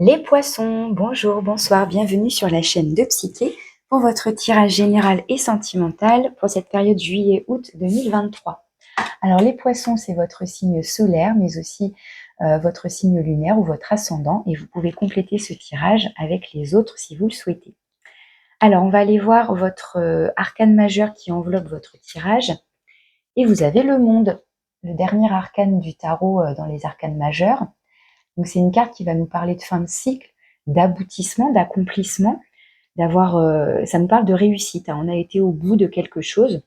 Les poissons, bonjour, bonsoir, bienvenue sur la chaîne de Psyché pour votre tirage général et sentimental pour cette période juillet-août 2023. Alors les poissons, c'est votre signe solaire, mais aussi votre signe lunaire ou votre ascendant, et vous pouvez compléter ce tirage avec les autres si vous le souhaitez. Alors on va aller voir votre arcane majeur qui enveloppe votre tirage, et vous avez le monde, le dernier arcane du tarot dans les arcanes majeurs. Donc c'est une carte qui va nous parler de fin de cycle, d'aboutissement, d'accomplissement, ça nous parle de réussite, hein. On a été au bout de quelque chose.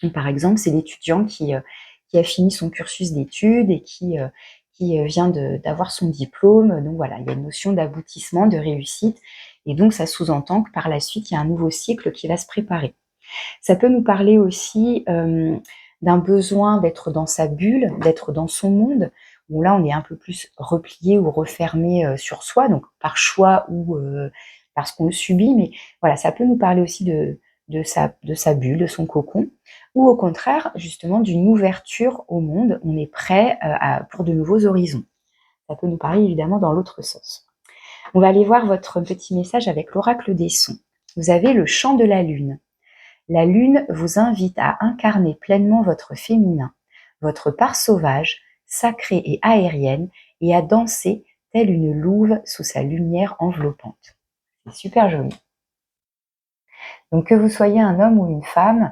Donc, par exemple, c'est l'étudiant qui a fini son cursus d'études et qui vient d'avoir son diplôme. Donc voilà, il y a une notion d'aboutissement, de réussite. Et donc ça sous-entend que par la suite, il y a un nouveau cycle qui va se préparer. Ça peut nous parler aussi d'un besoin d'être dans sa bulle, d'être dans son monde, où là on est un peu plus replié ou refermé sur soi, donc par choix ou parce qu'on le subit, mais voilà, ça peut nous parler aussi de sa bulle, de son cocon, ou au contraire justement d'une ouverture au monde, on est prêt pour de nouveaux horizons. Ça peut nous parler évidemment dans l'autre sens. On va aller voir votre petit message avec l'oracle des sons. Vous avez le chant de la lune. La lune vous invite à incarner pleinement votre féminin, votre part sauvage, sacrée et aérienne, et à danser telle une louve sous sa lumière enveloppante. C'est super joli. Donc que vous soyez un homme ou une femme,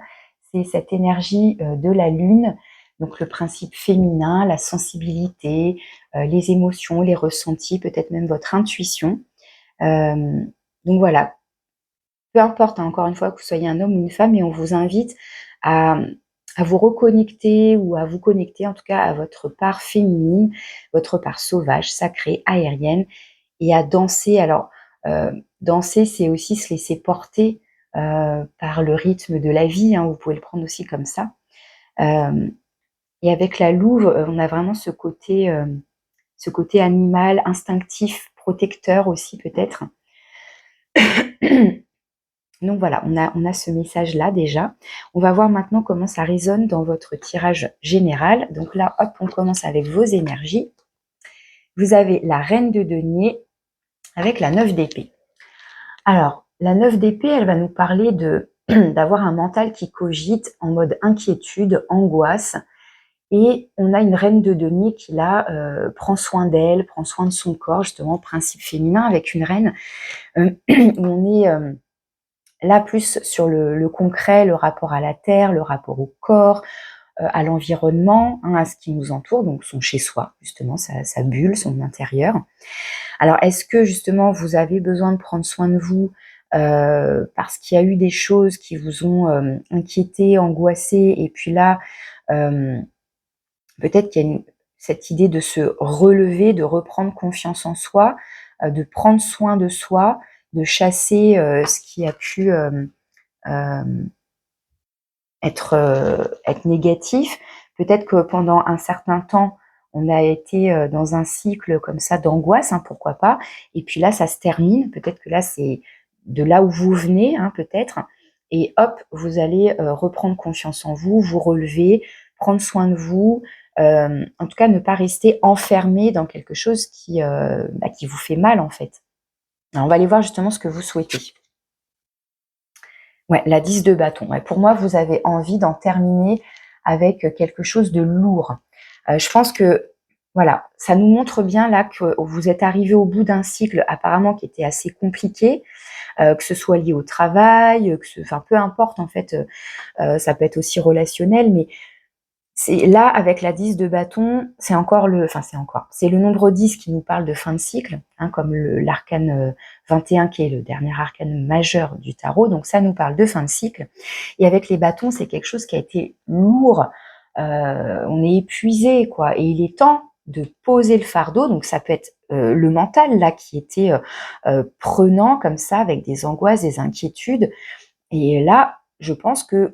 c'est cette énergie de la lune, donc le principe féminin, la sensibilité, les émotions, les ressentis, peut-être même votre intuition. Donc voilà, peu importe, hein, encore une fois, que vous soyez un homme ou une femme, et on vous invite à, à vous reconnecter ou à vous connecter en tout cas à votre part féminine, votre part sauvage, sacrée, aérienne, et à danser. Alors, danser, c'est aussi se laisser porter par le rythme de la vie, hein, vous pouvez le prendre aussi comme ça. Et avec la louve, on a vraiment ce côté animal, instinctif, protecteur aussi peut-être. Donc voilà, on a ce message-là déjà. On va voir maintenant comment ça résonne dans votre tirage général. Donc là, hop, on commence avec vos énergies. Vous avez la reine de denier avec la 9 d'épée. Alors, la 9 d'épée, elle va nous parler d'avoir un mental qui cogite en mode inquiétude, angoisse. Et on a une reine de denier qui là prend soin d'elle, prend soin de son corps, justement, principe féminin avec une reine où on est... là, plus sur le concret, le rapport à la terre, le rapport au corps, à l'environnement, hein, à ce qui nous entoure, donc son chez-soi, justement, sa bulle, son intérieur. Alors, est-ce que justement vous avez besoin de prendre soin de vous parce qu'il y a eu des choses qui vous ont inquiété, angoissé, et puis là, peut-être qu'il y a cette idée de se relever, de reprendre confiance en soi, de prendre soin de soi, de chasser ce qui a pu être négatif. Peut-être que pendant un certain temps, on a été dans un cycle comme ça d'angoisse, hein, pourquoi pas. Et puis là, ça se termine. Peut-être que là, c'est de là où vous venez, hein, peut-être. Et hop, vous allez reprendre confiance en vous, vous relever, prendre soin de vous. En tout cas, ne pas rester enfermé dans quelque chose qui vous fait mal, en fait. Alors, on va aller voir justement ce que vous souhaitez. Ouais, la 10 de bâton. Ouais, pour moi, vous avez envie d'en terminer avec quelque chose de lourd. Je pense que, voilà, ça nous montre bien là que vous êtes arrivé au bout d'un cycle apparemment qui était assez compliqué, que ce soit lié au travail, enfin peu importe en fait, ça peut être aussi relationnel, mais c'est là, avec la 10 de bâton, c'est le nombre 10 qui nous parle de fin de cycle, hein, comme l'arcane 21 qui est le dernier arcane majeur du tarot, donc ça nous parle de fin de cycle. Et avec les bâtons, c'est quelque chose qui a été lourd, on est épuisé, quoi, et il est temps de poser le fardeau, donc ça peut être le mental, là, qui était prenant, comme ça, avec des angoisses, des inquiétudes, et là, je pense que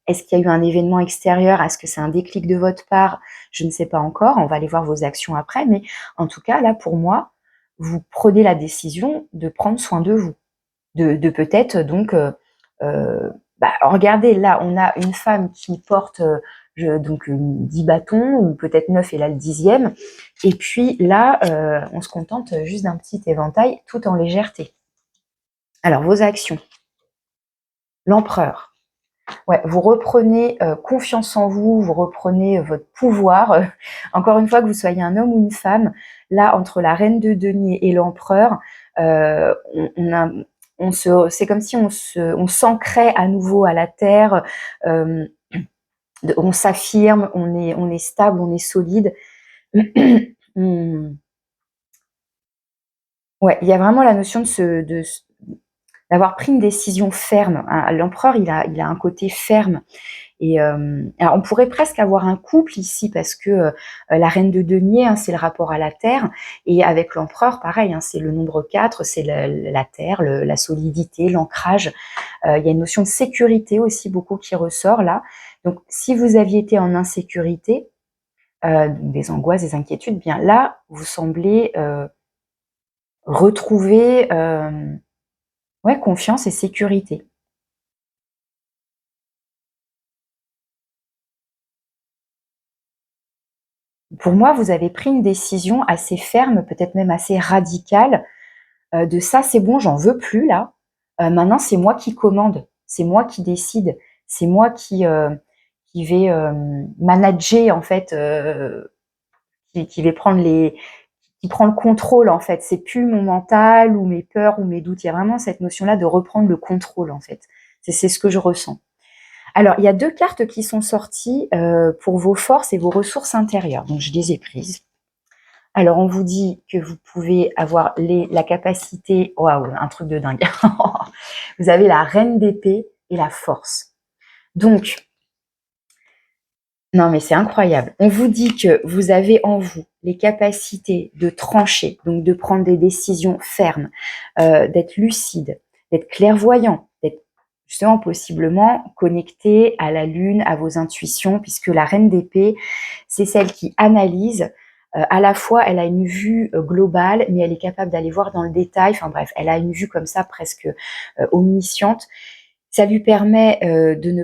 est-ce qu'il y a eu un événement extérieur? Est-ce que c'est un déclic de votre part? Je ne sais pas encore. On va aller voir vos actions après. Mais en tout cas, là, pour moi, vous prenez la décision de prendre soin de vous. De peut-être donc... regardez, là, on a une femme qui porte donc 10 bâtons, ou peut-être 9 et là le 10e. Et puis là, on se contente juste d'un petit éventail, tout en légèreté. Alors, vos actions. L'empereur. Ouais, vous reprenez confiance en vous, vous reprenez votre pouvoir. Encore une fois, que vous soyez un homme ou une femme, là, entre la reine de denier et l'empereur, c'est comme si on s'ancrait à nouveau à la terre, on s'affirme, on est stable, on est solide. Ouais, il y a vraiment la notion d'avoir pris une décision ferme. L'empereur, il a un côté ferme. Et alors on pourrait presque avoir un couple ici, parce que la reine de denier, c'est le rapport à la terre, et avec l'empereur, pareil, c'est le nombre 4, c'est la terre, la solidité, l'ancrage. Il y a une notion de sécurité aussi beaucoup qui ressort là. Donc si vous aviez été en insécurité, des angoisses, des inquiétudes, bien là, vous semblez retrouver confiance et sécurité. Pour moi, vous avez pris une décision assez ferme, peut-être même assez radicale, de ça, c'est bon, j'en veux plus là. Maintenant, c'est moi qui commande, c'est moi qui décide, c'est moi qui vais manager en fait, qui vais prendre qui prend le contrôle en fait. C'est plus mon mental ou mes peurs ou mes doutes. Il y a vraiment cette notion-là de reprendre le contrôle en fait. C'est ce que je ressens. Alors, il y a 2 cartes qui sont sorties pour vos forces et vos ressources intérieures. Donc, je les ai prises. Alors, on vous dit que vous pouvez avoir la capacité... Waouh, un truc de dingue. Vous avez la reine d'épée et la force. Donc, non mais c'est incroyable. On vous dit que vous avez en vous les capacités de trancher, donc de prendre des décisions fermes, d'être lucide, d'être clairvoyant, d'être justement possiblement connecté à la lune, à vos intuitions, puisque la reine d'épée, c'est celle qui analyse. À la fois, elle a une vue globale, mais elle est capable d'aller voir dans le détail. Enfin bref, elle a une vue comme ça presque omnisciente. Ça lui permet de ne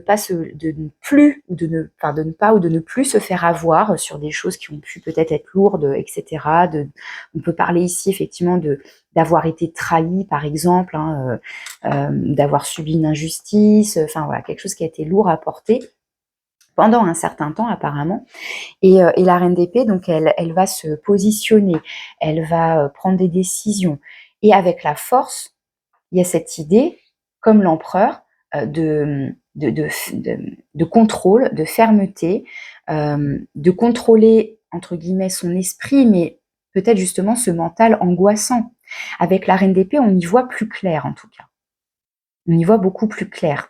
plus se faire avoir sur des choses qui ont pu peut-être être lourdes, etc. On peut parler ici effectivement d'avoir été trahi, par exemple, d'avoir subi une injustice, enfin voilà, quelque chose qui a été lourd à porter pendant un certain temps apparemment. Et la reine d'épée, donc elle va se positionner, elle va prendre des décisions. Et avec la force, il y a cette idée, comme l'empereur, de contrôle, de fermeté, de contrôler, entre guillemets, son esprit, mais peut-être justement ce mental angoissant. Avec la reine d'épée, on y voit plus clair en tout cas. On y voit beaucoup plus clair.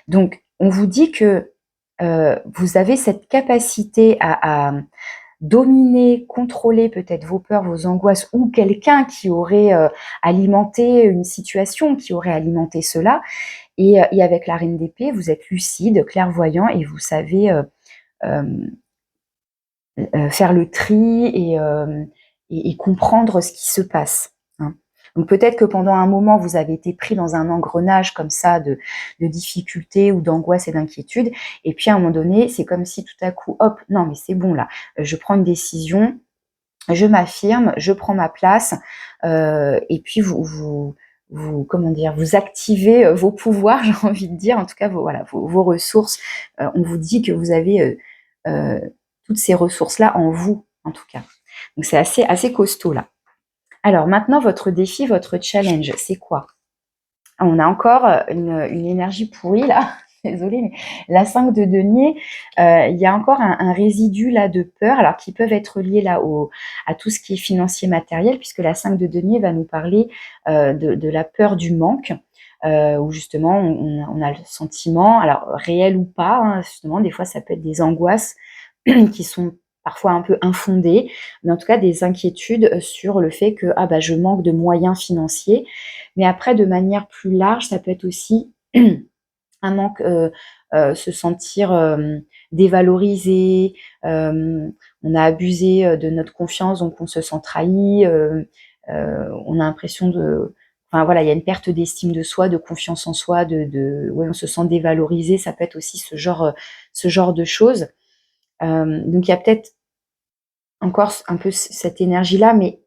Donc, on vous dit que vous avez cette capacité à dominer, contrôler peut-être vos peurs, vos angoisses, ou quelqu'un qui aurait alimenté une situation, qui aurait alimenté cela. Et avec la reine d'épée, vous êtes lucide, clairvoyant, et vous savez faire le tri et comprendre ce qui se passe. Donc peut-être que pendant un moment, vous avez été pris dans un engrenage comme ça de difficultés ou d'angoisse et d'inquiétude. Et puis à un moment donné, c'est comme si tout à coup, hop, non mais c'est bon là, je prends une décision, je m'affirme, je prends ma place, et puis vous activez vos pouvoirs, j'ai envie de dire, en tout cas vos ressources. On vous dit que vous avez toutes ces ressources-là en vous, en tout cas. Donc c'est assez costaud là. Alors maintenant, votre défi, votre challenge, c'est quoi? On a encore une énergie pourrie là. Désolée, mais la 5 de denier, il y a encore un résidu là de peur, alors qui peuvent être liés là à tout ce qui est financier matériel, puisque la 5 de denier va nous parler de la peur du manque, où justement on a le sentiment, alors réel ou pas, justement des fois ça peut être des angoisses qui sont parfois un peu infondées, mais en tout cas des inquiétudes sur le fait que je manque de moyens financiers. Mais après, de manière plus large, ça peut être aussi un manque, se sentir dévalorisé, on a abusé de notre confiance, donc on se sent trahi, on a l'impression enfin voilà, il y a une perte d'estime de soi, de confiance en soi, on se sent dévalorisé. Ça peut être aussi ce genre de choses. Donc il y a peut-être encore un peu cette énergie-là, mais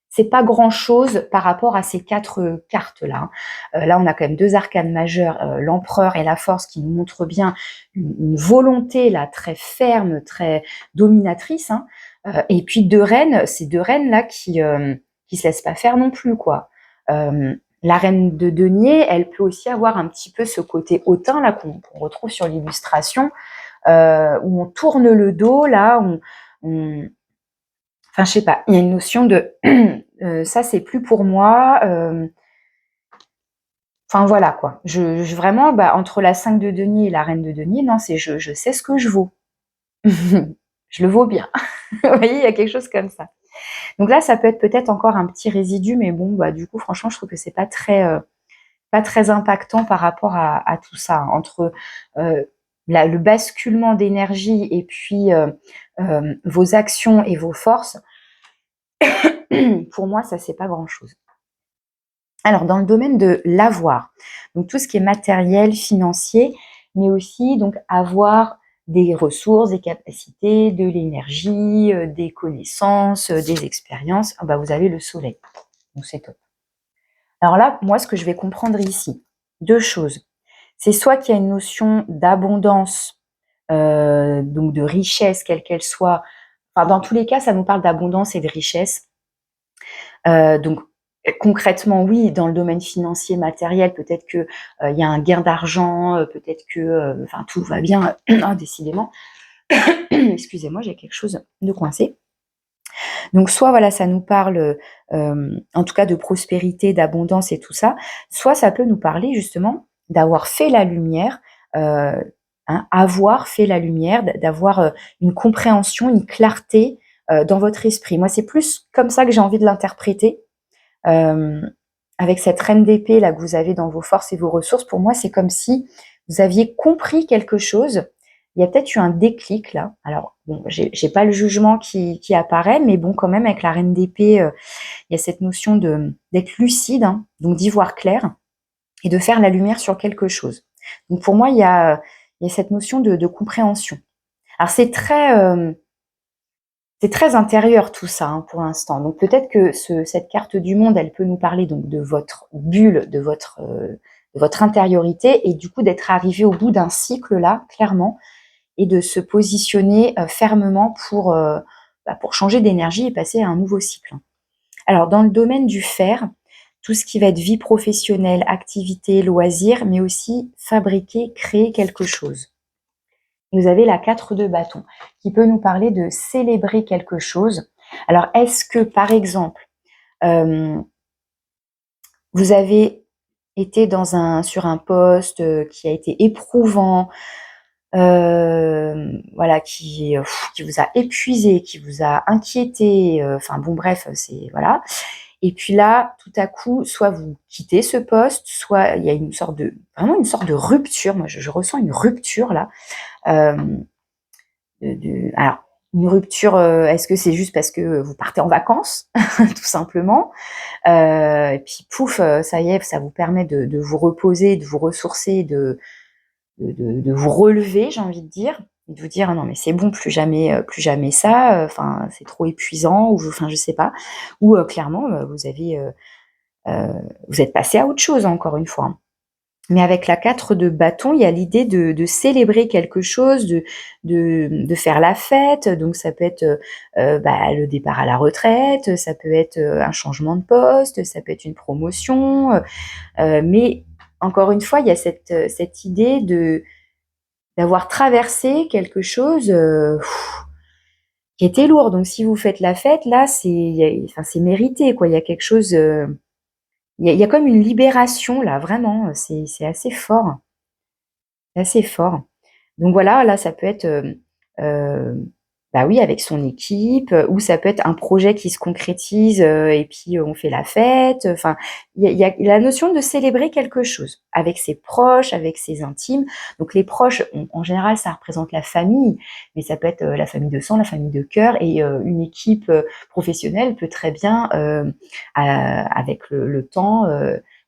c'est pas grand-chose par rapport à ces 4 cartes-là. Là, on a quand même 2 arcanes majeures, l'Empereur et la Force, qui nous montrent bien une volonté là très ferme, très dominatrice, hein. Et puis 2 reines, ces 2 reines-là qui se laissent pas faire non plus, quoi. La reine de denier, elle peut aussi avoir un petit peu ce côté hautain là qu'on retrouve sur l'illustration, où on tourne le dos là, enfin, je sais pas, il y a une notion de ça, c'est plus pour moi. Enfin, voilà quoi. Vraiment, entre la 5 de denier et la reine de denier, non, c'est je sais ce que je vaux. Je le vaux bien. Vous voyez, il y a quelque chose comme ça. Donc là, ça peut être peut-être encore un petit résidu, mais bon, du coup, franchement, je trouve que c'est pas très impactant par rapport à tout ça, hein, entre le basculement d'énergie et puis vos actions et vos forces. Pour moi, ça, c'est pas grand-chose. Alors, dans le domaine de l'avoir, donc tout ce qui est matériel, financier, mais aussi donc avoir des ressources, des capacités, de l'énergie, des connaissances, des expériences, vous avez le soleil. Donc c'est top. Alors là, moi, ce que je vais comprendre ici, 2 choses. C'est soit qu'il y a une notion d'abondance, donc de richesse, quelle qu'elle soit. Enfin, dans tous les cas, ça nous parle d'abondance et de richesse. Donc concrètement, oui, dans le domaine financier, matériel, peut-être que il y a un gain d'argent, peut-être que, enfin, tout va bien, décidément. Excusez-moi, j'ai quelque chose de coincé. Donc soit voilà, ça nous parle, en tout cas de prospérité, d'abondance et tout ça, soit ça peut nous parler justement d'avoir fait la lumière, avoir fait la lumière, d'avoir, une compréhension, une clarté, dans votre esprit. Moi, c'est plus comme ça que j'ai envie de l'interpréter. Avec cette reine d'épée là que vous avez dans vos forces et vos ressources, pour moi, c'est comme si vous aviez compris quelque chose. Il y a peut-être eu un déclic là. Alors, bon, j'ai pas le jugement qui apparaît, mais bon, quand même, avec la reine d'épée, il y a cette notion d'être lucide, hein, donc d'y voir clair et de faire la lumière sur quelque chose. Donc pour moi, il y a cette notion de compréhension. Alors c'est très intérieur tout ça, hein, pour l'instant. Donc peut-être que cette carte du monde, elle peut nous parler donc de votre bulle, de votre intériorité, et du coup d'être arrivé au bout d'un cycle là, clairement, et de se positionner fermement pour changer d'énergie et passer à un nouveau cycle. Alors dans le domaine du faire, tout ce qui va être vie professionnelle, activité, loisirs, mais aussi fabriquer, créer quelque chose. Vous avez la 4 de bâton qui peut nous parler de célébrer quelque chose. Alors, est-ce que, par exemple, vous avez été sur un poste qui a été éprouvant, voilà, qui vous a épuisé, qui vous a inquiété, enfin bon, bref, c'est voilà. Et puis là, tout à coup, soit vous quittez ce poste, soit il y a vraiment une sorte de rupture. Moi, je ressens une rupture là. Alors, une rupture, est-ce que c'est juste parce que vous partez en vacances, tout simplement, et puis pouf, ça y est, ça vous permet de vous reposer, de vous ressourcer, de vous relever, j'ai envie de dire, et de vous dire: «Non mais c'est bon, plus jamais ça, enfin, c'est trop épuisant», ou enfin, je sais pas. Ou clairement, vous êtes passé à autre chose, encore une fois, hein. Mais avec la 4 de bâton, il y a l'idée de célébrer quelque chose, de faire la fête. Donc ça peut être, le départ à la retraite, ça peut être, un changement de poste, ça peut être une promotion, mais encore une fois, il y a cette idée d'avoir traversé quelque chose, qui était lourd. Donc si vous faites la fête, là, c'est mérité, quoi. Il y a quelque chose, il y a comme une libération là, vraiment, c'est assez fort. C'est assez fort. Donc voilà, là, ça peut être, oui, avec son équipe, ou ça peut être un projet qui se concrétise, et puis, on fait la fête, enfin, il y a la notion de célébrer quelque chose avec ses proches, avec ses intimes. Donc les proches, en général, ça représente la famille, mais ça peut être, la famille de sang, la famille de cœur, et une équipe, professionnelle peut très bien, avec le temps,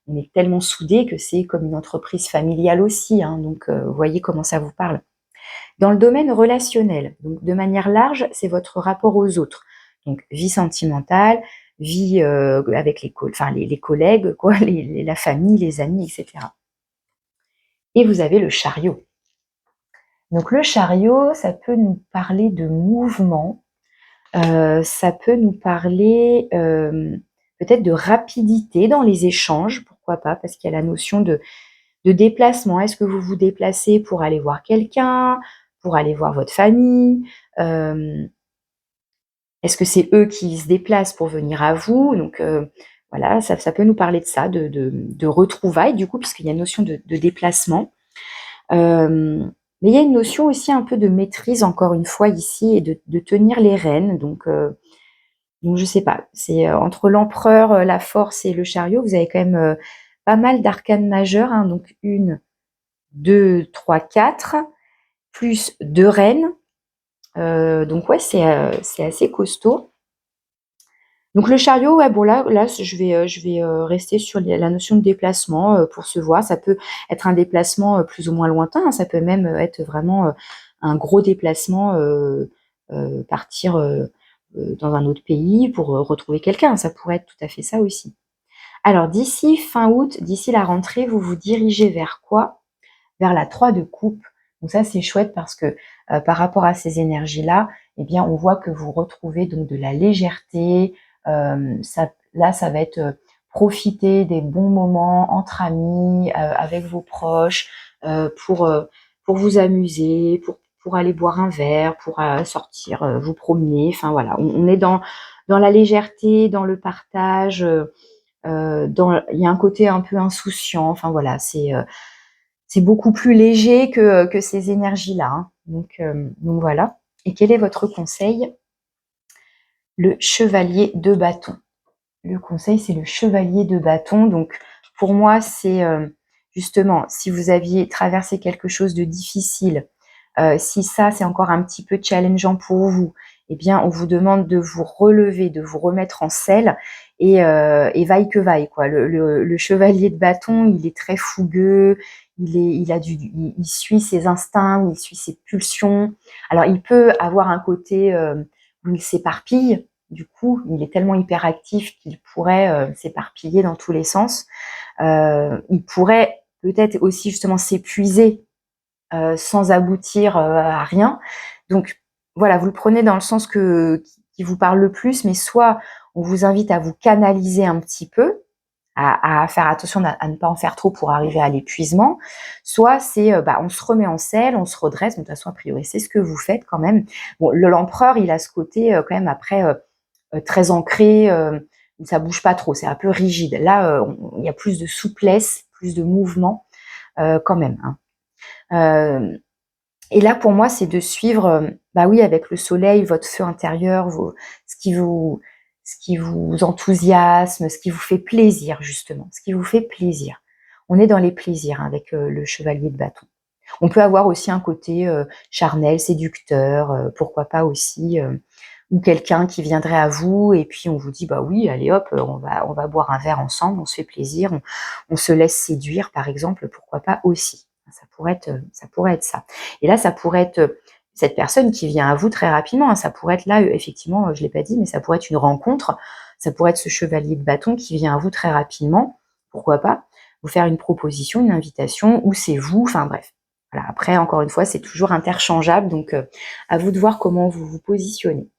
on est tellement soudés que c'est comme une entreprise familiale aussi, hein, donc vous voyez comment ça vous parle. Dans le domaine relationnel, donc de manière large, c'est votre rapport aux autres. Donc vie sentimentale, vie avec les collègues, quoi, la famille, les amis, etc. Et vous avez le chariot. Donc le chariot, ça peut nous parler de mouvement, ça peut nous parler peut-être de rapidité dans les échanges, pourquoi pas, parce qu'il y a la notion de déplacement. Est-ce que vous vous déplacez pour aller voir quelqu'un, pour aller voir votre famille? Est-ce que c'est eux qui se déplacent pour venir à vous? Donc voilà, ça peut nous parler de ça, de retrouvailles du coup, puisqu'il y a une notion de déplacement. Mais il y a une notion aussi un peu de maîtrise, encore une fois, ici, et de tenir les rênes. Donc je sais pas, c'est entre l'empereur, la force et le chariot, vous avez quand même pas mal d'arcanes majeures, hein, donc 1, 2, 3, 4, plus 2 reines. Donc ouais, c'est assez costaud. Donc le chariot, ouais, bon là je vais rester sur la notion de déplacement pour se voir. Ça peut être un déplacement plus ou moins lointain, hein, ça peut même être vraiment un gros déplacement, partir dans un autre pays pour retrouver quelqu'un. Ça pourrait être tout à fait ça aussi. Alors d'ici fin août, d'ici la rentrée, vous vous dirigez vers quoi? Vers la 3 de coupe. Donc ça c'est chouette parce que par rapport à ces énergies-là, eh bien on voit que vous retrouvez donc de la légèreté. Ça va être profiter des bons moments entre amis, avec vos proches, pour vous amuser, pour aller boire un verre, pour sortir, vous promener. Enfin voilà, on est dans la légèreté, dans le partage. Il y a un côté un peu insouciant. Enfin voilà, c'est beaucoup plus léger que ces énergies-là, hein. Donc voilà. Et quel est votre conseil? Le chevalier de bâton. Le conseil, c'est le chevalier de bâton. Donc pour moi, c'est justement, si vous aviez traversé quelque chose de difficile, si ça, c'est encore un petit peu challengeant pour vous, eh bien, on vous demande de vous relever, de vous remettre en selle et vaille que vaille, quoi. Le chevalier de bâton, il est très fougueux, il suit ses instincts, il suit ses pulsions. Alors, il peut avoir un côté où il s'éparpille. Du coup, il est tellement hyperactif qu'il pourrait s'éparpiller dans tous les sens. Il pourrait peut-être aussi justement s'épuiser sans aboutir à rien. Donc voilà, vous le prenez dans le sens qui vous parle le plus, mais soit on vous invite à vous canaliser un petit peu, à faire attention à ne pas en faire trop pour arriver à l'épuisement, soit c'est on se remet en selle, on se redresse. De toute façon, a priori, c'est ce que vous faites quand même. Bon, l'empereur, il a ce côté quand même après très ancré, où ça bouge pas trop, c'est un peu rigide. Là, il y a plus de souplesse, plus de mouvement quand même, hein. Et là, pour moi, c'est de suivre, oui, avec le soleil, votre feu intérieur, ce qui vous enthousiasme, ce qui vous fait plaisir, justement, ce qui vous fait plaisir. On est dans les plaisirs, hein, avec le chevalier de bâton. On peut avoir aussi un côté charnel, séducteur, pourquoi pas aussi, ou quelqu'un qui viendrait à vous et puis on vous dit bah oui, allez hop, on va boire un verre ensemble, on se fait plaisir, on se laisse séduire par exemple, pourquoi pas aussi. Ça pourrait être ça. Et là, ça pourrait être cette personne qui vient à vous très rapidement, hein. Ça pourrait être là, effectivement, je l'ai pas dit, mais ça pourrait être une rencontre. Ça pourrait être ce chevalier de bâton qui vient à vous très rapidement. Pourquoi pas vous faire une proposition, une invitation, ou c'est vous. Enfin bref. Voilà. Après, encore une fois, c'est toujours interchangeable, donc à vous de voir comment vous vous positionnez.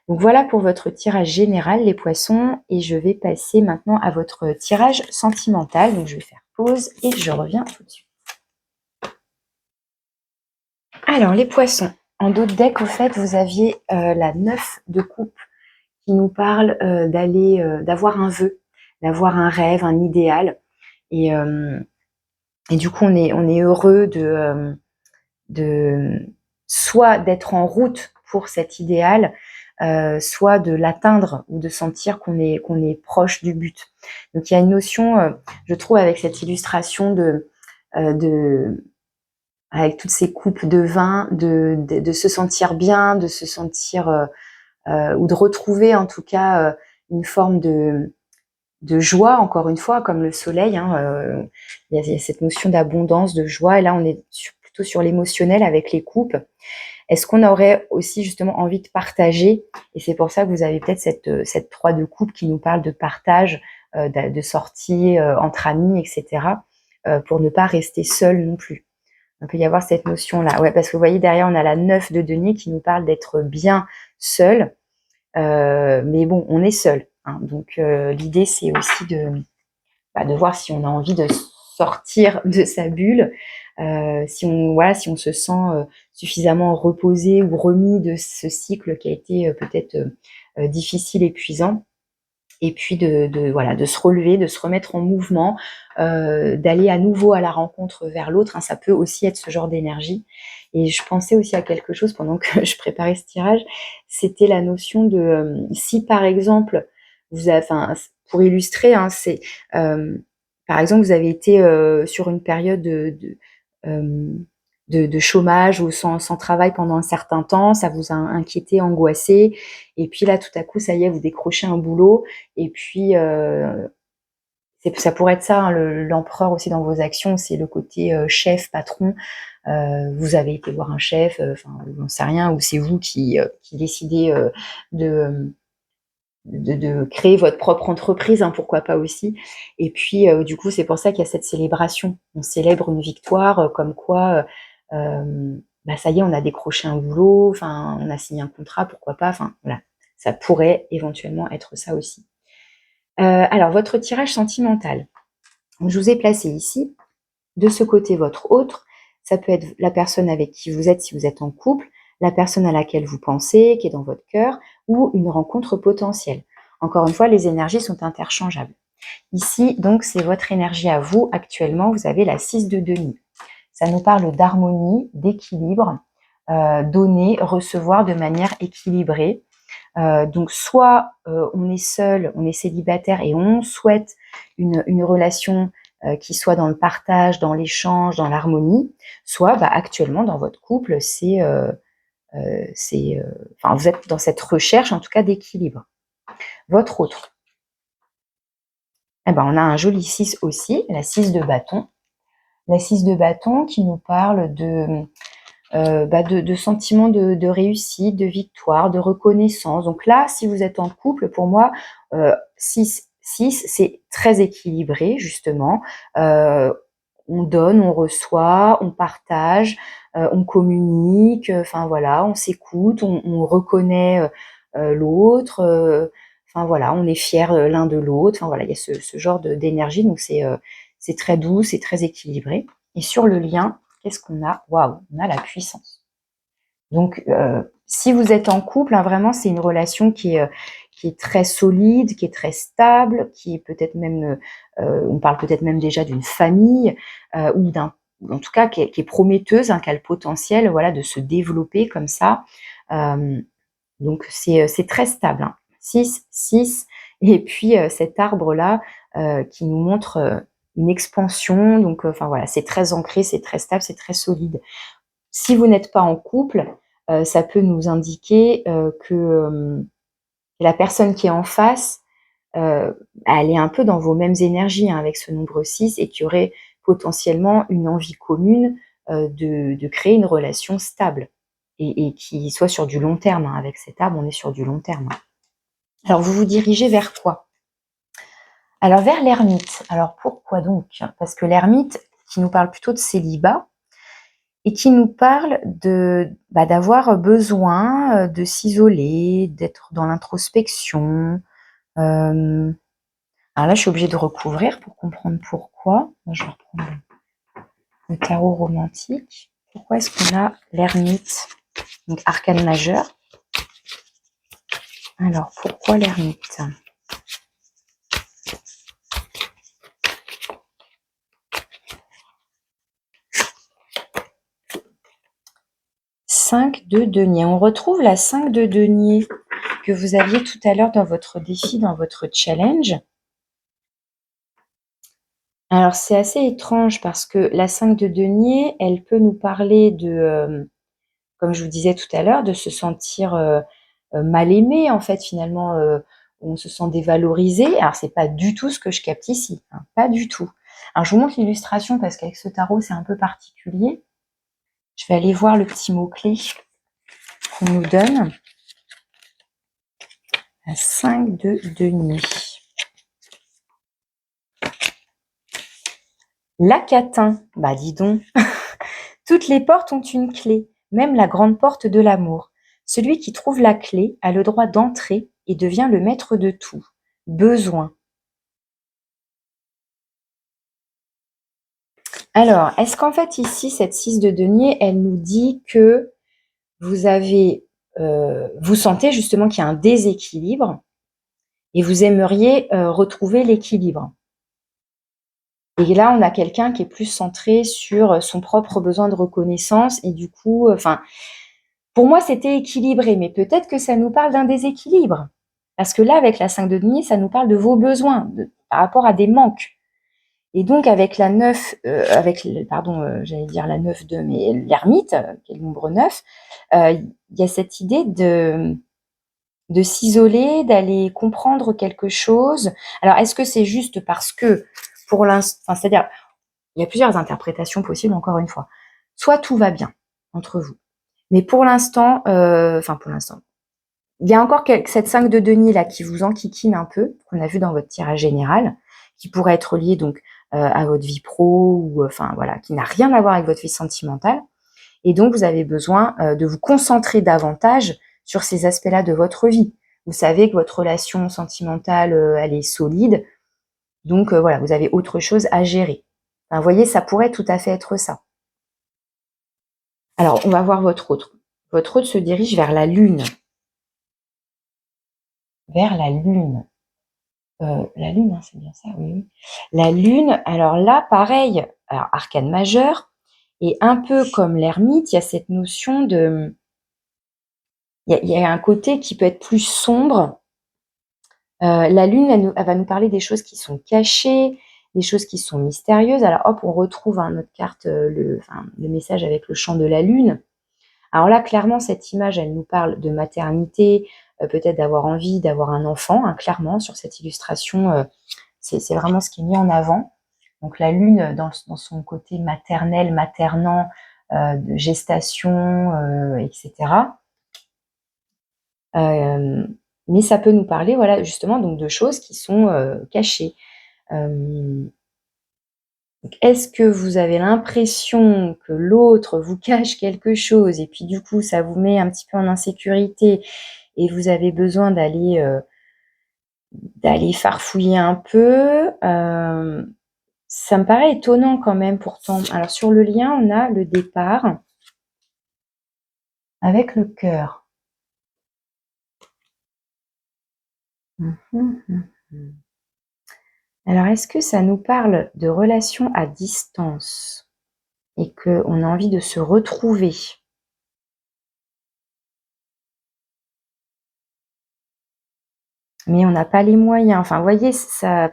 Donc voilà pour votre tirage général, les poissons, et je vais passer maintenant à votre tirage sentimental. Donc je vais faire pause et je reviens tout de suite. Alors les poissons, en dos de deck, au fait, vous aviez la 9 de coupe qui nous parle d'avoir un vœu, d'avoir un rêve, un idéal. Et du coup, on est heureux de soit d'être en route pour cet idéal, soit de l'atteindre ou de sentir qu'on est proche du but. Donc il y a une notion, je trouve, avec cette illustration avec toutes ces coupes de vin, de se sentir bien, de se sentir ou de retrouver en tout cas une forme de joie, encore une fois, comme le soleil, hein, il y a cette notion d'abondance, de joie, et là on est plutôt sur l'émotionnel avec les couples. Est-ce qu'on aurait aussi justement envie de partager? Et c'est pour ça que vous avez peut-être cette 3 de coupe qui nous parle de partage, de sorties, entre amis et cetera, pour ne pas rester seul non plus. Il peut y avoir cette notion-là. Ouais, parce que vous voyez derrière, on a la 9 de denier qui nous parle d'être bien seul. Mais bon, on est seul, hein. Donc l'idée, c'est aussi de voir si on a envie de sortir de sa bulle, si on se sent suffisamment reposé ou remis de ce cycle qui a été peut-être difficile, épuisant. Et puis de se relever, de se remettre en mouvement, d'aller à nouveau à la rencontre vers l'autre, hein. Ça peut aussi être ce genre d'énergie. Et je pensais aussi à quelque chose pendant que je préparais ce tirage, c'était la notion de, si par exemple, pour illustrer, hein, c'est, par exemple, vous avez été sur une période de chômage ou sans travail pendant un certain temps, ça vous a inquiété, angoissé, et puis là, tout à coup, ça y est, vous décrochez un boulot, et puis ça pourrait être ça, hein, l'empereur aussi dans vos actions, c'est le côté chef, patron. Vous avez été voir un chef, j'en sais rien, ou c'est vous qui décidez de créer votre propre entreprise, hein, pourquoi pas aussi. Et puis, du coup, c'est pour ça qu'il y a cette célébration. On célèbre une victoire, comme quoi, ça y est, on a décroché un boulot, on a signé un contrat, pourquoi pas. Voilà, ça pourrait éventuellement être ça aussi. Alors, votre tirage sentimental. Je vous ai placé ici, de ce côté, votre autre. Ça peut être la personne avec qui vous êtes si vous êtes en couple, la personne à laquelle vous pensez, qui est dans votre cœur, ou une rencontre potentielle. Encore une fois, les énergies sont interchangeables. Ici, donc, c'est votre énergie à vous. Actuellement, vous avez la 6 de denier. Ça nous parle d'harmonie, d'équilibre, donner, recevoir de manière équilibrée. Donc, soit on est seul, on est célibataire et on souhaite une relation qui soit dans le partage, dans l'échange, dans l'harmonie, soit actuellement dans votre couple, vous êtes dans cette recherche en tout cas d'équilibre. Votre autre, on a un joli 6 aussi, la 6 de bâton. La 6 de bâton qui nous parle de sentiments de réussite, de victoire, de reconnaissance. Donc là, si vous êtes en couple, pour moi, 6, c'est très équilibré, justement. On donne, on reçoit, on partage, on communique, on s'écoute, on reconnaît l'autre, on est fiers l'un de l'autre. Il y a ce genre d'énergie, donc c'est très doux, c'est très équilibré. Et sur le lien, qu'est-ce qu'on a? Waouh, on a la puissance. Donc, si vous êtes en couple, vraiment, c'est une relation qui est très solide, qui est très stable, qui est peut-être même, on parle peut-être même déjà d'une famille, ou en tout cas, qui est prometteuse, qui a le potentiel, de se développer comme ça. Donc, c'est très stable, hein. 6, 6, et puis cet arbre-là qui nous montre une expansion. Donc, c'est très ancré, c'est très stable, c'est très solide. Si vous n'êtes pas en couple, ça peut nous indiquer que la personne qui est en face, elle est un peu dans vos mêmes énergies, hein, avec ce nombre 6, et qu'il y aurait potentiellement une envie commune de créer une relation stable et qui soit sur du long terme, hein. Avec cet arbre, on est sur du long terme. Alors, vous vous dirigez vers quoi? Alors, vers l'ermite. Alors, pourquoi donc? Parce que l'ermite, qui nous parle plutôt de célibat, et qui nous parle d'avoir besoin de s'isoler, d'être dans l'introspection. Alors là, je suis obligée de recouvrir pour comprendre pourquoi. Moi, je vais reprendre le tarot romantique. Pourquoi est-ce qu'on a l'ermite? Donc, arcane majeur. Alors, pourquoi l'ermite? Cinq de denier. On retrouve la 5 de denier que vous aviez tout à l'heure dans votre défi, dans votre challenge. Alors, c'est assez étrange parce que la 5 de denier, elle peut nous parler de, comme je vous disais tout à l'heure, de se sentir mal aimé, en fait, finalement, on se sent dévalorisé. Alors, c'est pas du tout ce que je capte ici, hein, pas du tout. Alors, je vous montre l'illustration parce qu'avec ce tarot, c'est un peu particulier. Je vais aller voir le petit mot-clé qu'on nous donne. La 5 de denier. L'Acatin, bah dis donc. Toutes les portes ont une clé, même la grande porte de l'amour. Celui qui trouve la clé a le droit d'entrer et devient le maître de tout. Besoin. Alors, est-ce qu'en fait ici, cette 6 de denier, elle nous dit que vous avez, vous sentez justement qu'il y a un déséquilibre et vous aimeriez retrouver l'équilibre. Et là, on a quelqu'un qui est plus centré sur son propre besoin de reconnaissance et du coup, pour moi, c'était équilibré, mais peut-être que ça nous parle d'un déséquilibre. Parce que là, avec la 5 de denier, ça nous parle de vos besoins, par rapport à des manques. Et donc, avec la 9, j'allais dire la 9 de, mais l'ermite, qui est le nombre 9, il y a cette idée de s'isoler, d'aller comprendre quelque chose. Alors, est-ce que c'est juste parce que, pour l'instant, c'est-à-dire, il y a plusieurs interprétations possibles, encore une fois. Soit tout va bien entre vous, mais pour l'instant, il y a encore cette 5 de denier là qui vous enquiquine un peu, qu'on a vu dans votre tirage général, qui pourrait être lié donc à votre vie pro ou qui n'a rien à voir avec votre vie sentimentale. Et donc vous avez besoin de vous concentrer davantage sur ces aspects-là de votre vie. Vous savez que votre relation sentimentale, elle est solide, donc voilà, vous avez autre chose à gérer. Enfin, vous voyez, ça pourrait tout à fait être ça. Alors, on va voir votre autre. Votre autre se dirige vers la Lune. Vers la Lune. La Lune, hein, c'est bien ça, oui, oui. La Lune, alors là, pareil, alors arcane majeur, et un peu comme l'ermite, il y a cette notion de... Il y a un côté qui peut être plus sombre. La Lune, elle va nous parler des choses qui sont cachées, des choses qui sont mystérieuses. Alors hop, on retrouve notre carte, le message avec le chant de la Lune. Alors là, clairement, cette image, elle nous parle de maternité, peut-être d'avoir envie d'avoir un enfant, hein, clairement, sur cette illustration, c'est vraiment ce qui est mis en avant. Donc la Lune, dans son côté maternel, maternant, de gestation, etc. Mais ça peut nous parler, voilà, justement, donc de choses qui sont cachées. Est-ce que vous avez l'impression que l'autre vous cache quelque chose et puis du coup ça vous met un petit peu en insécurité et vous avez besoin d'aller farfouiller un peu? Ça me paraît étonnant quand même pourtant. Alors sur le lien, on a le départ avec le cœur. Alors est-ce que ça nous parle de relations à distance et qu'on a envie de se retrouver? Mais on n'a pas les moyens. Enfin, vous voyez, ça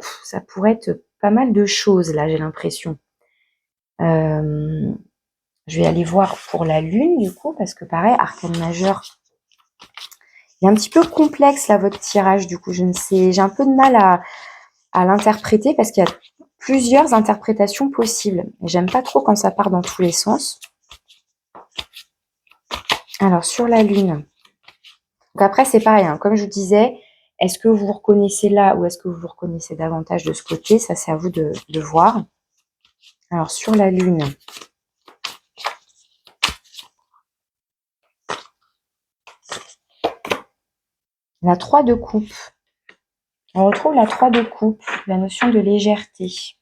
pourrait être pas mal de choses, là, j'ai l'impression. Je vais aller voir pour la Lune, du coup, parce que pareil, arcane majeur, il est un petit peu complexe, là, votre tirage, du coup, je ne sais, j'ai un peu de mal à l'interpréter parce qu'il y a plusieurs interprétations possibles. Et j'aime pas trop quand ça part dans tous les sens. Alors, sur la Lune. Donc après, c'est pareil, hein, comme je vous disais, est-ce que vous vous reconnaissez là ou est-ce que vous vous reconnaissez davantage de ce côté? Ça, c'est à vous de voir. Alors, sur la Lune. La 3 de coupe. On retrouve la 3 de coupe, la notion de légèreté.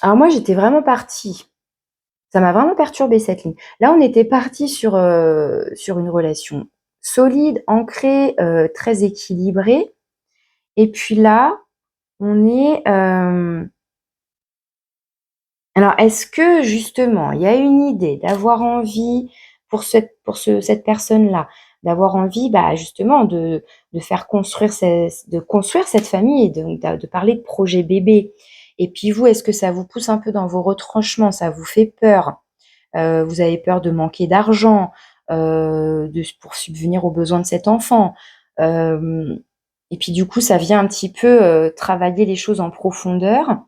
Alors moi, j'étais vraiment partie. Ça m'a vraiment perturbée cette ligne. Là, on était parti sur une relation solide, ancrée, très équilibrée. Et puis là, on est... Alors, est-ce que justement, il y a une idée d'avoir envie pour cette personne-là, d'avoir envie, justement, de faire construire cette famille et de parler de projet bébé. Et puis vous, est-ce que ça vous pousse un peu dans vos retranchements? Ça vous fait peur? Vous avez peur de manquer d'argent pour subvenir aux besoins de cet enfant? Et puis du coup, ça vient un petit peu travailler les choses en profondeur.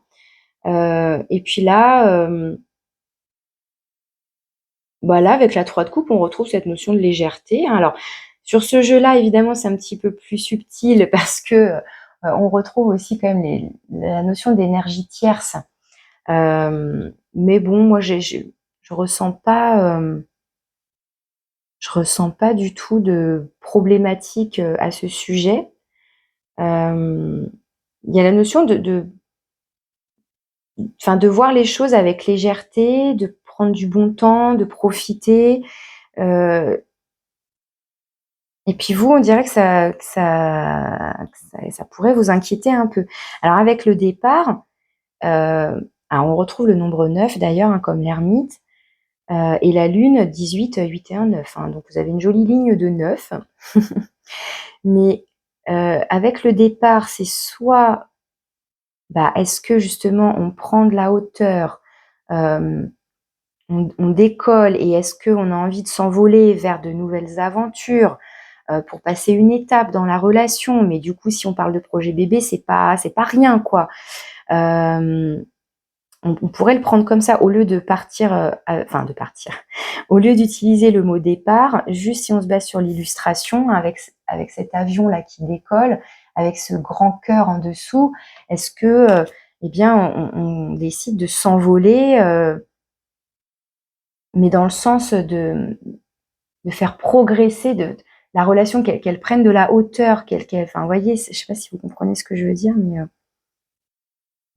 Et puis là, là, avec la 3 de coupe, on retrouve cette notion de légèreté. Alors, sur ce jeu-là, évidemment, c'est un petit peu plus subtil parce que on retrouve aussi quand même la notion d'énergie tierce. Mais bon, moi, je ressens pas, du tout de problématique à ce sujet. Il y a la notion de voir les choses avec légèreté, de prendre du bon temps, de profiter. Et puis vous, on dirait que ça pourrait vous inquiéter un peu. Alors avec le départ, on retrouve le nombre 9 d'ailleurs, hein, comme l'ermite, et la lune 18, 8 et 1, 9. Hein, donc vous avez une jolie ligne de 9. Mais avec le départ, c'est soit est-ce que justement on prend de la hauteur, on décolle, et est-ce qu'on a envie de s'envoler vers de nouvelles aventures pour passer une étape dans la relation, mais du coup si on parle de projet bébé, c'est pas rien quoi. On pourrait le prendre comme ça, au lieu de partir, au lieu d'utiliser le mot départ, juste si on se base sur l'illustration, avec cet avion-là qui décolle, avec ce grand cœur en dessous, est-ce que, on décide de s'envoler, mais dans le sens de faire progresser la relation, qu'elle prenne de la hauteur, vous voyez, je sais pas si vous comprenez ce que je veux dire,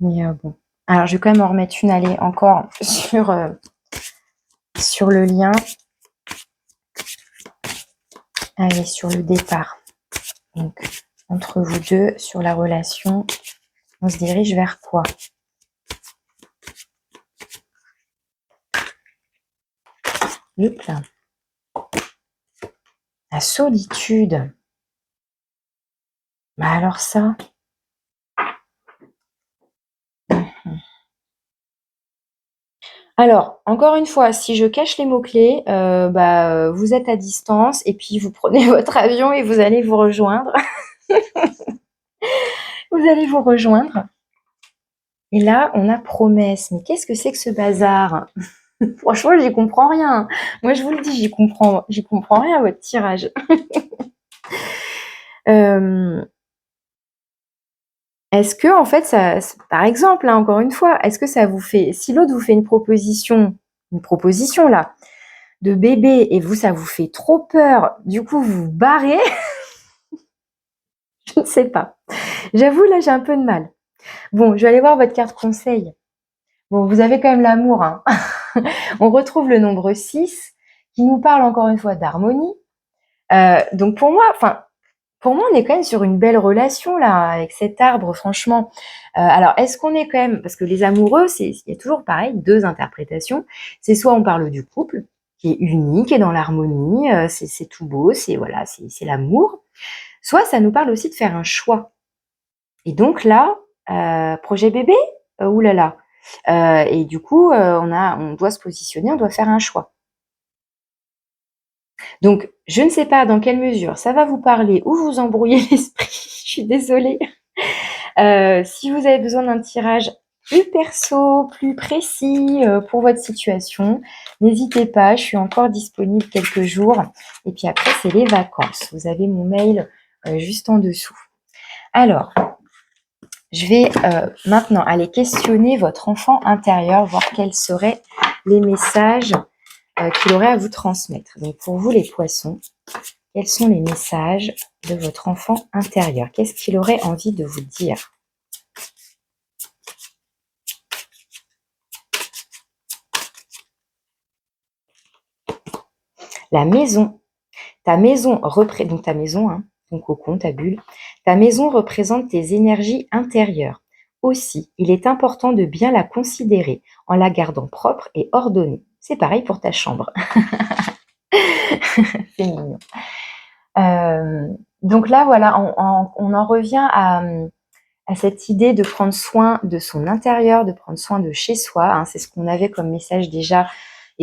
mais bon. Alors, je vais quand même en remettre une, allez, encore sur le lien. Allez, sur le départ. Donc, entre vous deux, sur la relation, on se dirige vers quoi? Le plein. La solitude. Alors ça. Alors, encore une fois, si je cache les mots-clés, vous êtes à distance et puis vous prenez votre avion et vous allez vous rejoindre. Vous allez vous rejoindre. Et là, on a promesse. Mais qu'est-ce que c'est que ce bazar? Franchement, j'y comprends rien. Moi, je vous le dis, j'y comprends rien à votre tirage. Est-ce que, en fait, ça, par exemple, hein, encore une fois, est-ce que ça vous fait, si l'autre vous fait une proposition là, de bébé, et vous, ça vous fait trop peur, du coup, vous vous barrez? Je ne sais pas. J'avoue, là, j'ai un peu de mal. Bon, je vais aller voir votre carte conseil. Bon, vous avez quand même l'amour, hein. On retrouve le nombre 6, qui nous parle encore une fois d'harmonie. Donc pour moi, on est quand même sur une belle relation là, avec cet arbre, franchement. Alors, est-ce qu'on est quand même, parce que les amoureux, il y a toujours pareil, 2 interprétations. C'est soit on parle du couple, qui est uni, qui est dans l'harmonie, c'est tout beau, c'est l'amour. Soit ça nous parle aussi de faire un choix. Et donc là, projet bébé, oulala. Et du coup, on doit se positionner, on doit faire un choix. Donc, je ne sais pas dans quelle mesure ça va vous parler ou vous embrouiller l'esprit, je suis désolée. Si vous avez besoin d'un tirage plus perso, plus précis pour votre situation, n'hésitez pas, je suis encore disponible quelques jours. Et puis après, c'est les vacances. Vous avez mon mail juste en dessous. Alors, je vais maintenant aller questionner votre enfant intérieur, voir quels seraient les messages qu'il aurait à vous transmettre. Donc pour vous les poissons, quels sont les messages de votre enfant intérieur? Qu'est-ce qu'il aurait envie de vous dire? La maison. Ta maison donc ta maison, hein, ton cocon, ta bulle. Ta maison représente tes énergies intérieures. Aussi, il est important de bien la considérer en la gardant propre et ordonnée. C'est pareil pour ta chambre. C'est mignon. Donc là, voilà, on en revient à cette idée de prendre soin de son intérieur, de prendre soin de chez soi. Hein, c'est ce qu'on avait comme message déjà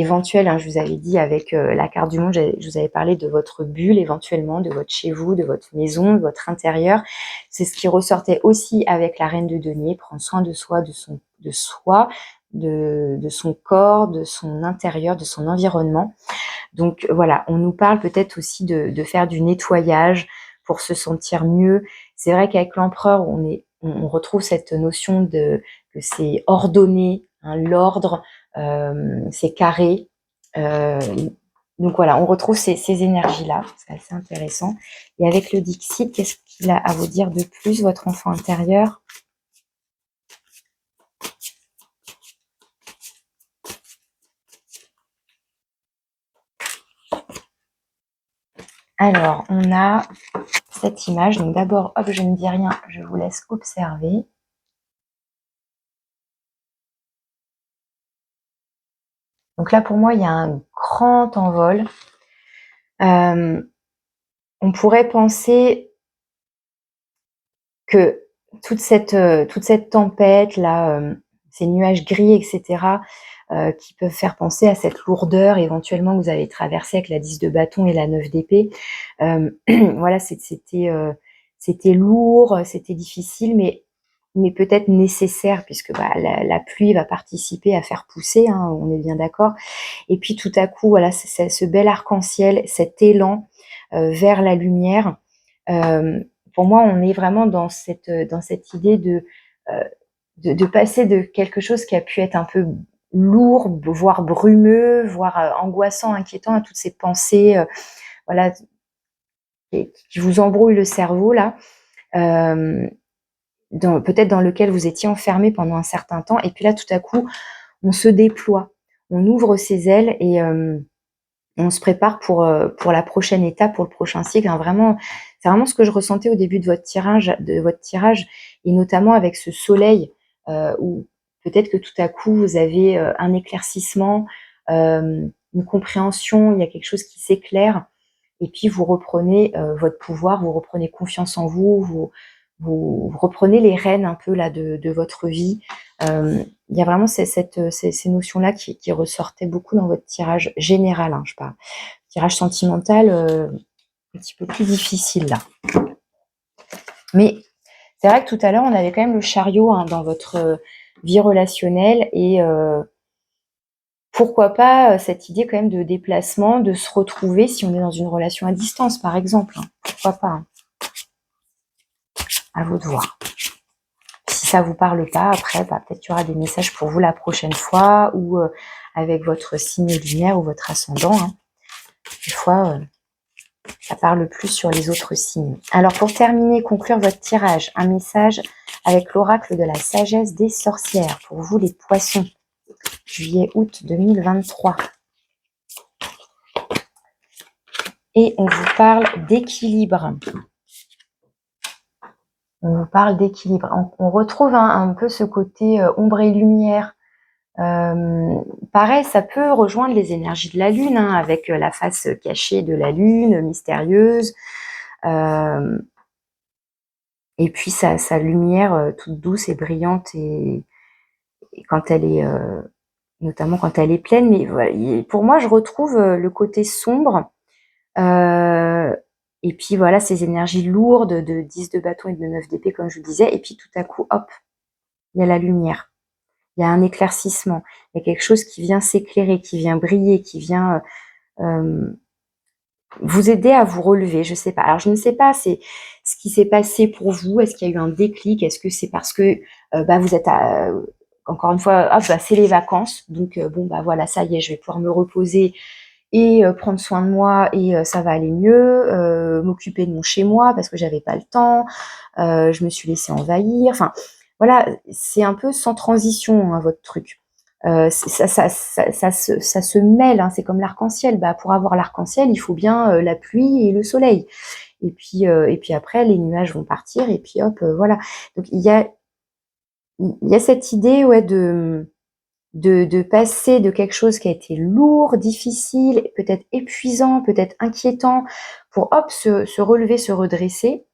éventuel, hein, je vous avais dit avec la carte du monde, je vous avais parlé de votre bulle éventuellement, de votre chez vous, de votre maison, de votre intérieur. C'est ce qui ressortait aussi avec la reine de denier, prendre soin de soi, de son corps, de son intérieur, de son environnement. Donc voilà, on nous parle peut-être aussi de faire du nettoyage pour se sentir mieux. C'est vrai qu'avec l'empereur, on retrouve cette notion que c'est ordonné, hein, l'ordre, c'est carré. Donc voilà, on retrouve ces énergies-là, c'est assez intéressant. Et avec le Dixit, qu'est-ce qu'il a à vous dire de plus, votre enfant intérieur? Alors, on a cette image. Donc d'abord, hop, je ne dis rien, je vous laisse observer. Donc là, pour moi, il y a un grand envol. On pourrait penser que toute cette tempête là, ces nuages gris, etc., qui peuvent faire penser à cette lourdeur éventuellement que vous avez traversée avec la 10 de bâton et la 9 d'épée. Voilà, c'était lourd, c'était difficile, mais peut-être nécessaire, puisque la pluie va participer à faire pousser, hein, on est bien d'accord. Et puis tout à coup, voilà, c'est ce bel arc-en-ciel, cet élan vers la lumière. Pour moi, on est vraiment dans cette idée de passer de quelque chose qui a pu être un peu lourd, voire brumeux, voire angoissant, inquiétant, à toutes ces pensées, voilà, qui vous embrouillent le cerveau là, peut-être dans lequel vous étiez enfermé pendant un certain temps. Et puis là, tout à coup, on se déploie, on ouvre ses ailes et on se prépare pour la prochaine étape, pour le prochain cycle. Hein, vraiment, c'est vraiment ce que je ressentais au début de votre tirage, et notamment avec ce soleil, où peut-être que tout à coup, vous avez un éclaircissement, une compréhension, il y a quelque chose qui s'éclaire, et puis vous reprenez votre pouvoir, vous reprenez confiance en vous, vous reprenez les rênes un peu là de votre vie. Il y a vraiment ces notions-là qui ressortaient beaucoup dans votre tirage général, hein, je parle. Tirage sentimental, un petit peu plus difficile là. Mais c'est vrai que tout à l'heure, on avait quand même le chariot, hein, dans votre vie relationnelle, et pourquoi pas cette idée quand même de déplacement, de se retrouver si on est dans une relation à distance, par exemple. Hein. Pourquoi pas, hein. À vous de voir. Si ça vous parle pas, après, peut-être qu'il y aura des messages pour vous la prochaine fois, ou avec votre signe lumière ou votre ascendant. Hein. Des fois, ça parle plus sur les autres signes. Alors, pour terminer, conclure votre tirage, un message avec l'oracle de la sagesse des sorcières. Pour vous, les poissons, juillet-août 2023. Et on vous parle d'équilibre. On vous parle d'équilibre. On retrouve un peu ce côté ombre et lumière. Pareil, ça peut rejoindre les énergies de la Lune, hein, avec la face cachée de la Lune, mystérieuse. Et puis sa lumière toute douce et brillante, et quand elle est, notamment quand elle est pleine. Mais voilà, pour moi, je retrouve le côté sombre. Et puis voilà, ces énergies lourdes de 10 de bâton et de 9 d'épée, comme je vous disais. Et puis tout à coup, hop, il y a la lumière. Il y a un éclaircissement. Il y a quelque chose qui vient s'éclairer, qui vient briller, qui vient vous aider à vous relever. Je sais pas. Alors, je ne sais pas c'est ce qui s'est passé pour vous. Est-ce qu'il y a eu un déclic? Est-ce que c'est parce que vous êtes encore une fois, hop, c'est les vacances. Donc, bon, voilà, ça y est, je vais pouvoir me reposer et prendre soin de moi, et ça va aller mieux, m'occuper de mon chez moi parce que j'avais pas le temps, je me suis laissée envahir, enfin voilà, c'est un peu sans transition, hein, votre truc. Ça se mêle, hein, c'est comme l'arc-en-ciel. Pour avoir l'arc-en-ciel, il faut bien la pluie et le soleil. Et puis après, les nuages vont partir, et puis hop, voilà. Donc il y a cette idée, ouais, de passer de quelque chose qui a été lourd, difficile, peut-être épuisant, peut-être inquiétant, pour hop, se relever, se redresser,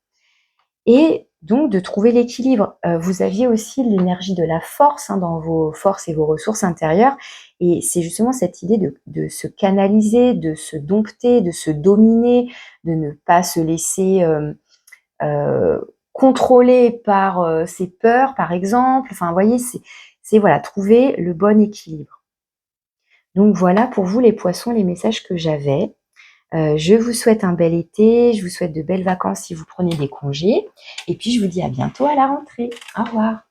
et Donc, de trouver l'équilibre. Vous aviez aussi l'énergie de la force hein, dans vos forces et vos ressources intérieures. Et c'est justement cette idée de se canaliser, de se dompter, de se dominer, de ne pas se laisser contrôler par ses peurs, par exemple. Enfin, vous voyez, c'est voilà, trouver le bon équilibre. Donc voilà pour vous les poissons, les messages que j'avais. Je vous souhaite un bel été, je vous souhaite de belles vacances si vous prenez des congés. Et puis je vous dis à bientôt à la rentrée. Au revoir.